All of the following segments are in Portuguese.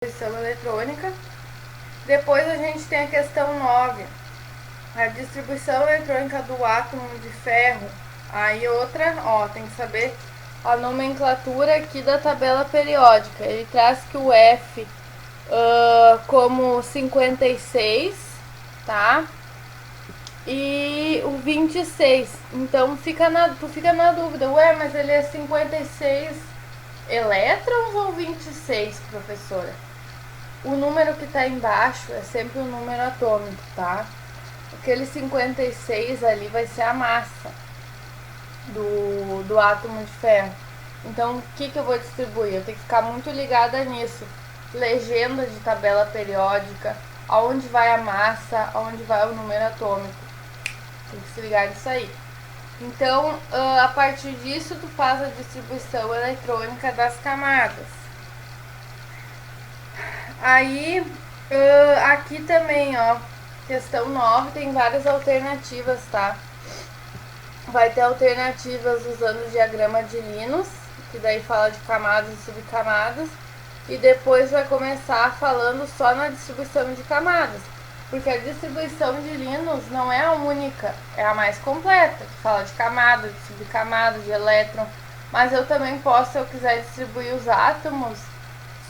distribuição eletrônica. Depois a gente tem a questão 9, a distribuição eletrônica do átomo de ferro. Aí outra, tem que saber a nomenclatura aqui da tabela periódica. Ele traz que o F como 56, tá? E o 26. Então tu fica na dúvida, ué, mas ele é 56 elétrons ou 26, professora? O número que está embaixo é sempre o número atômico, tá? Aquele 56 ali vai ser a massa do átomo de ferro. Então, o que eu vou distribuir? Eu tenho que ficar muito ligada nisso. Legenda de tabela periódica, aonde vai a massa, aonde vai o número atômico. Tem que se ligar nisso aí. Então, a partir disso, tu faz a distribuição eletrônica das camadas. Aí, aqui também, questão 9, tem várias alternativas, tá? Vai ter alternativas usando o diagrama de Linus, que daí fala de camadas e subcamadas, e depois vai começar falando só na distribuição de camadas, porque a distribuição de Linus não é a única, é a mais completa, que fala de camada, de subcamada, de elétron, mas eu também posso, se eu quiser distribuir os átomos,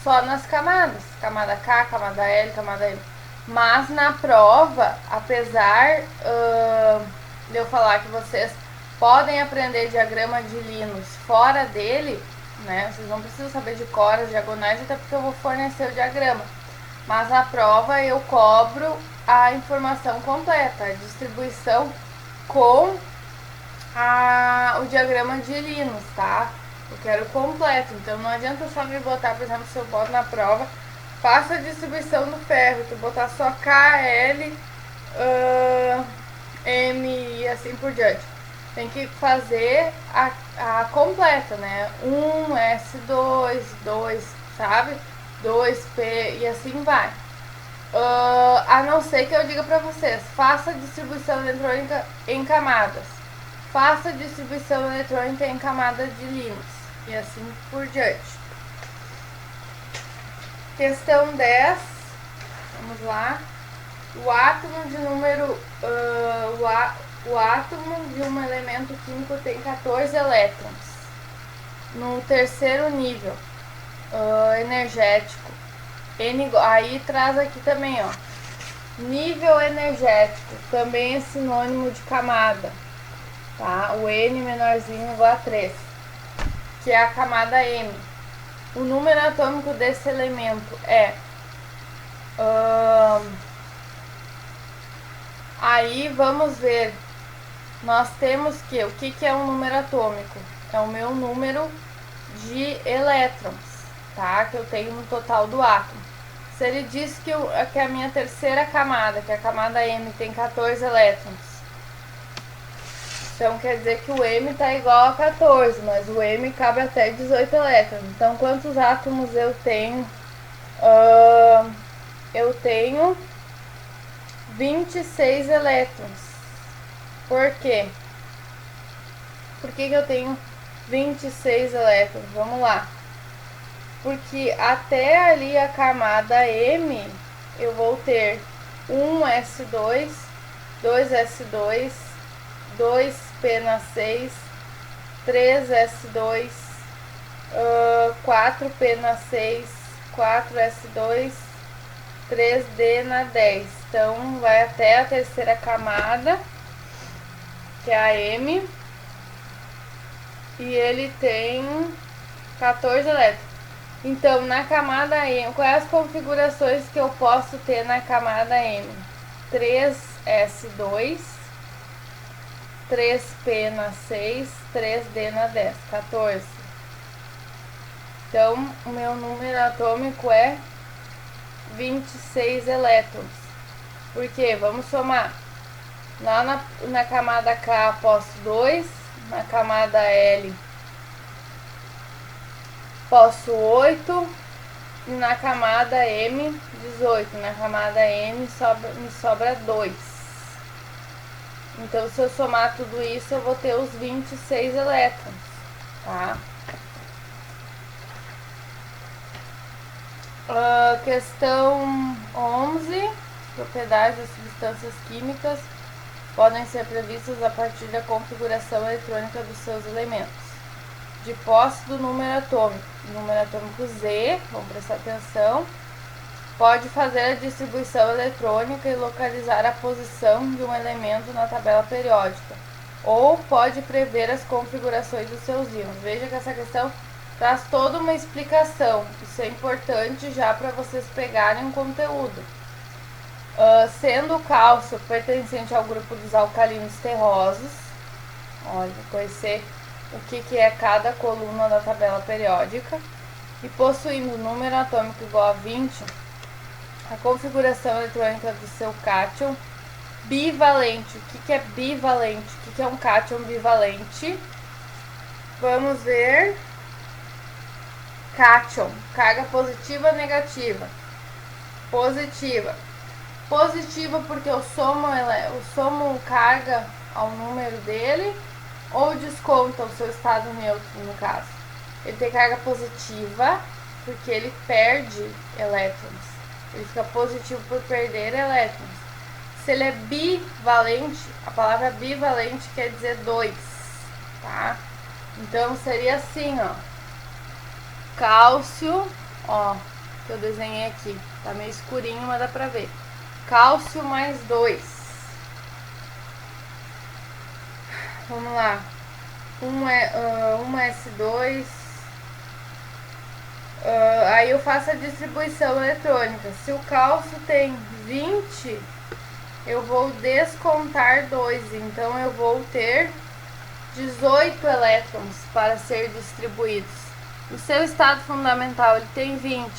só nas camadas, camada K, camada L, camada M. Mas na prova, apesar de eu falar que vocês podem aprender diagrama de Linus fora dele, né? Vocês não precisam saber de cor, as diagonais, até porque eu vou fornecer o diagrama. Mas na prova eu cobro a informação completa, a distribuição com o diagrama de Linus, tá? Eu quero completo, então não adianta só me botar, por exemplo, se eu boto na prova, faça a distribuição do ferro, tu botar só K, L, M e assim por diante. Tem que fazer a completa, né? 1, S2, 2, sabe? 2P e assim vai. A não ser que eu diga pra vocês, faça a distribuição eletrônica em camadas. Faça a distribuição eletrônica em camada de Linus. E assim por diante. Questão 10. Vamos lá. O átomo de número... o átomo de um elemento químico tem 14 elétrons. No terceiro nível energético. Aí traz aqui também, nível energético. Também é sinônimo de camada. Tá? O N menorzinho igual a 3, que é a camada M. O número atômico desse elemento é... aí vamos ver. Nós temos que... O que é um número atômico? É o meu número de elétrons, tá? Que eu tenho no total do átomo. Se ele diz que a minha terceira camada, que é a camada M, tem 14 elétrons, então quer dizer que o M está igual a 14, mas o M cabe até 18 elétrons. Então quantos átomos eu tenho? Eu tenho 26 elétrons. Por quê? Por que eu tenho 26 elétrons? Vamos lá. Porque até ali a camada M eu vou ter 1s2, 2s2, 2p na 6, 3s2, 4p na 6, 4s2, 3d na 10. Então vai até a terceira camada, que é a M, e ele tem 14 elétrons. Então, na camada M, quais as configurações que eu posso ter na camada M? 3s2, 3p na 6, 3d na 10, 14. Então, o meu número atômico é 26 elétrons. Por quê? Vamos somar. Lá na camada K posso 2, na camada L posso 8, e na camada M 18, na camada N me sobra 2. Então, se eu somar tudo isso, eu vou ter os 26 elétrons, tá? Questão 11. Propriedades das substâncias químicas podem ser previstas a partir da configuração eletrônica dos seus elementos. De posse do número atômico. O número atômico Z, vamos prestar atenção, pode fazer a distribuição eletrônica e localizar a posição de um elemento na tabela periódica, ou pode prever as configurações dos seus íons. Veja que essa questão traz toda uma explicação. Isso é importante já para vocês pegarem o conteúdo. Sendo o cálcio pertencente ao grupo dos alcalinos terrosos, olha, conhecer o que é cada coluna da tabela periódica, e possuindo número atômico igual a 20, a configuração eletrônica do seu cátion bivalente. O que é bivalente? O que é um cátion bivalente? Vamos ver. Cátion, carga positiva, negativa. Positiva. Positiva porque eu somo carga ao número dele, ou desconta o seu estado neutro, no caso. Ele tem carga positiva porque ele perde elétrons. Ele fica positivo por perder elétrons. Se ele é bivalente, a palavra bivalente quer dizer 2, tá? Então seria assim, ó. Cálcio, ó, que eu desenhei aqui. Tá meio escurinho, mas dá pra ver. Cálcio mais 2. Vamos lá. 1s2. Aí eu faço a distribuição eletrônica. Se o cálcio tem 20, eu vou descontar 2. Então eu vou ter 18 elétrons para ser distribuídos. O seu estado fundamental ele tem 20.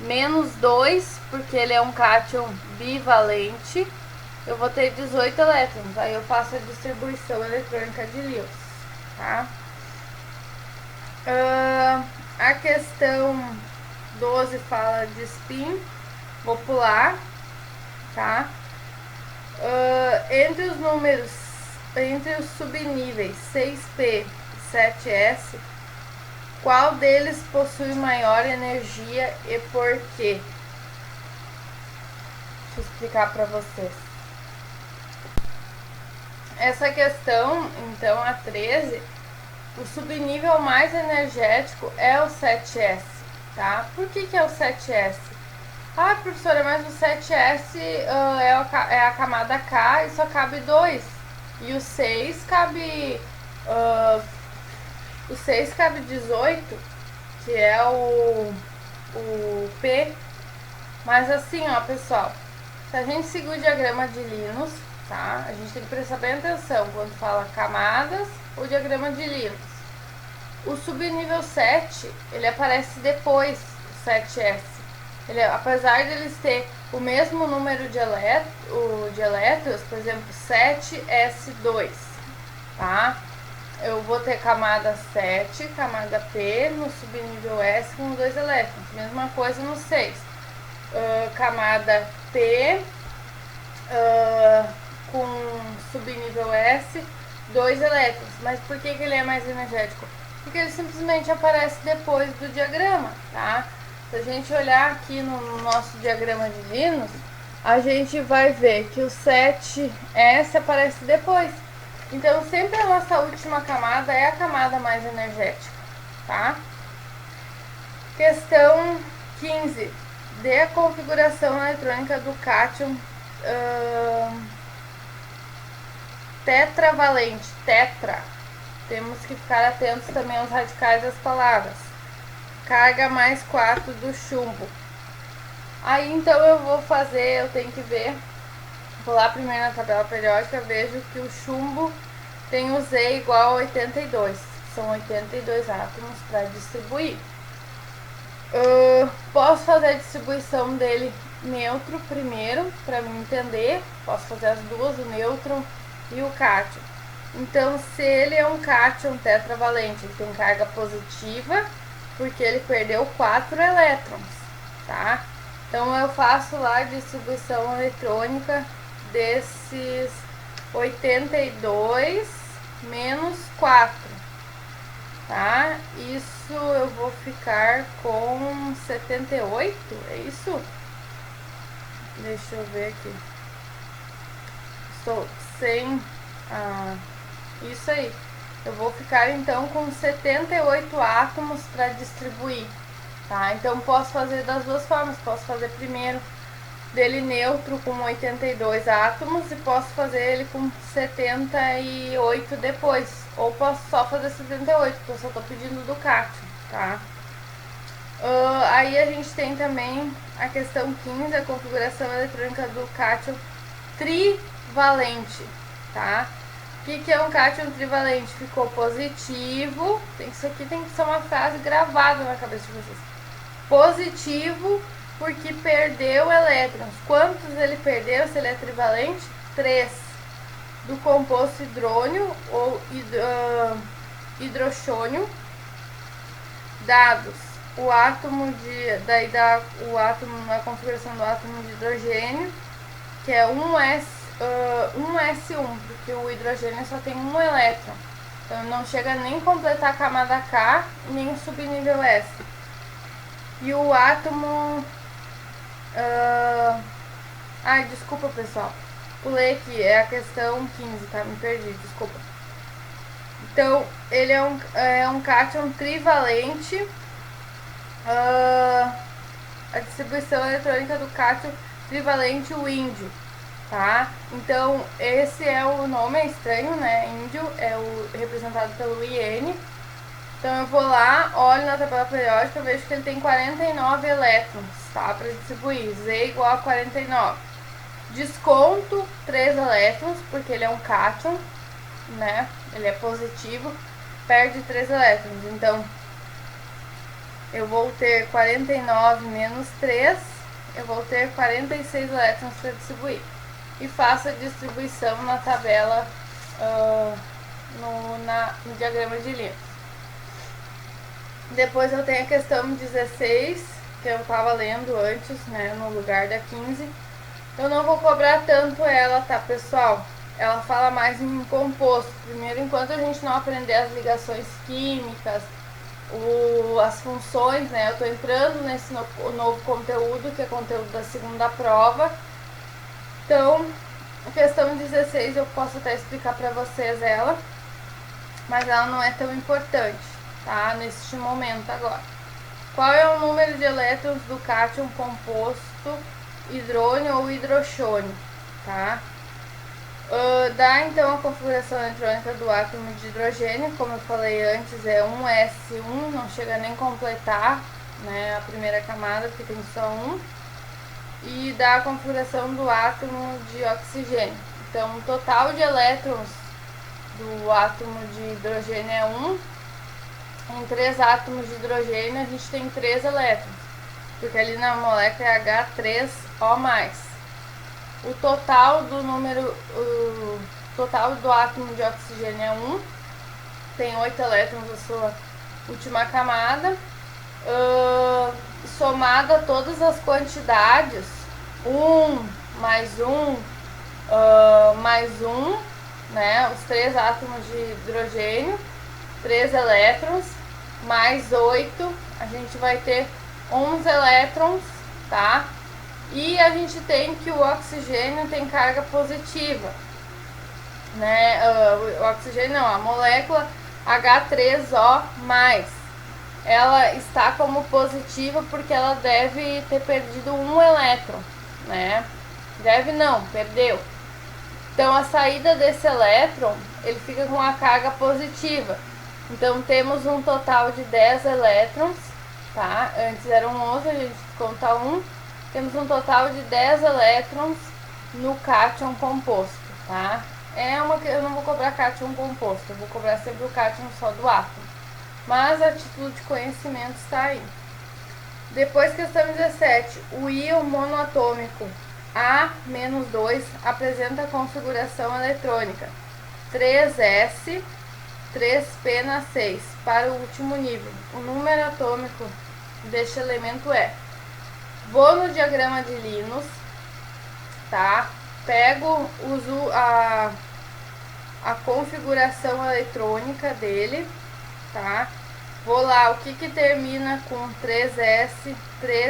Menos 2, porque ele é um cátion bivalente, eu vou ter 18 elétrons. Aí eu faço a distribuição eletrônica de Lewis, tá? A questão 12 fala de spin, vou pular, tá? Entre os números, entre os subníveis 6p e 7s, qual deles possui maior energia e por quê? Deixa eu explicar para vocês. Essa questão, então, a 13, o subnível mais energético é o 7s, tá? Por que é o 7s? Ah, professora, mas o 7s é a camada K e só cabe 2. E o 6 cabe... O 6 cabe 18, que é o P. Mas assim, ó, pessoal, se a gente seguir o diagrama de Linus, tá? A gente tem que prestar bem atenção quando fala camadas ou diagrama de Linus. O subnível 7, ele aparece depois, o 7s. Ele, apesar de eles ter o mesmo número de elétrons, por exemplo, 7s2, tá? Eu vou ter camada 7, camada P, no subnível S com 2 elétrons. Mesma coisa no 6. Camada P com subnível S, 2 elétrons. Mas por que ele é mais energético? Porque ele simplesmente aparece depois do diagrama, tá? Se a gente olhar aqui no nosso diagrama de Linus, a gente vai ver que o 7S aparece depois. Então, sempre a nossa última camada é a camada mais energética, tá? Questão 15. Dê a configuração eletrônica do cátion tetravalente, tetra. Temos que ficar atentos também aos radicais das palavras. Carga mais 4 do chumbo. Aí, então, eu tenho que ver. Vou lá primeiro na tabela periódica, vejo que o chumbo tem o Z igual a 82. São 82 átomos para distribuir. Posso fazer a distribuição dele neutro primeiro, para me entender. Posso fazer as duas, o nêutron e o cátion. Então, se ele é um cátion tetravalente, ele tem carga positiva, porque ele perdeu 4 elétrons, tá? Então, eu faço lá a distribuição eletrônica desses 82 menos 4, tá? Isso eu vou ficar com 78, é isso? Deixa eu ver aqui. Estou sem... isso aí. Eu vou ficar então com 78 átomos para distribuir, tá? Então posso fazer das duas formas. Posso fazer primeiro dele neutro com 82 átomos e posso fazer ele com 78 depois. Ou posso só fazer 78, porque eu só tô pedindo do cátion, tá? Aí a gente tem também a questão 15, a configuração eletrônica do cátion trivalente, tá? O que é um cátion trivalente? Ficou positivo. Isso aqui tem que ser uma frase gravada na cabeça de vocês. Positivo porque perdeu elétrons. Quantos ele perdeu se ele é trivalente? 3. Do composto hidrônio ou hidroxônio. Dados. O átomo de... Daí dá o átomo, a configuração do átomo de hidrogênio, que é 1s1, porque o hidrogênio só tem um elétron. Então não chega nem a completar a camada K, nem o subnível S. E o átomo... Ai, desculpa, pessoal. Pulei aqui, é a questão 15, tá? Me perdi, desculpa. Então, ele é um cátion trivalente. A distribuição eletrônica do cátion trivalente, o índio, tá? Então, esse é o nome, é estranho, né? Índio é representado pelo IN. Então, eu vou lá, olho na tabela periódica, vejo que ele tem 49 elétrons, tá? Para distribuir, Z igual a 49. Desconto 3 elétrons, porque ele é um cátion, né? Ele é positivo, perde 3 elétrons. Então, eu vou ter 49 menos 3, eu vou ter 46 elétrons para distribuir. E faço a distribuição na tabela, no diagrama de Linus. Depois eu tenho a questão 16, que eu estava lendo antes, né, no lugar da 15. Eu não vou cobrar tanto ela, tá, pessoal? Ela fala mais em composto. Primeiro, enquanto a gente não aprender as ligações químicas, as funções, né? Eu tô entrando nesse novo conteúdo, que é conteúdo da segunda prova. Então, a questão 16 eu posso até explicar pra vocês ela, mas ela não é tão importante, tá? Neste momento agora. Qual é o número de elétrons do cátion composto hidrônio ou hidroxônio, tá? Dá então a configuração eletrônica do átomo de hidrogênio, como eu falei antes, é 1s1, não chega nem a completar, né, a primeira camada, porque tem só um. E dá a configuração do átomo de oxigênio. Então, o total de elétrons do átomo de hidrogênio é 1. Em 3 átomos de hidrogênio, a gente tem 3 elétrons, porque ali na molécula é H3O+. O total do átomo de oxigênio é 1. Tem 8 elétrons na sua última camada. Somada todas as quantidades, 1 mais 1 mais 1, né? Os 3 átomos de hidrogênio, 3 elétrons, mais 8, a gente vai ter 11 elétrons, tá? E a gente tem que o oxigênio tem carga positiva, né? O oxigênio não, a molécula H3O+, ela está como positiva porque ela deve ter perdido um elétron, né? Deve não, perdeu. Então a saída desse elétron, ele fica com a carga positiva. Então temos um total de 10 elétrons, tá? Antes eram 11, a gente conta 1. Temos um total de 10 elétrons no cátion composto, tá? Eu não vou cobrar cátion composto, eu vou cobrar sempre o cátion só do átomo. Mas a título de conhecimento está aí. Depois, questão 17. O íon monoatômico A-2 apresenta a configuração eletrônica 3s, 3p na 6 para o último nível. O número atômico deste elemento é... Vou no diagrama de Linus, tá? Uso a configuração eletrônica dele, tá? Vou lá, o que que termina com 3S, 3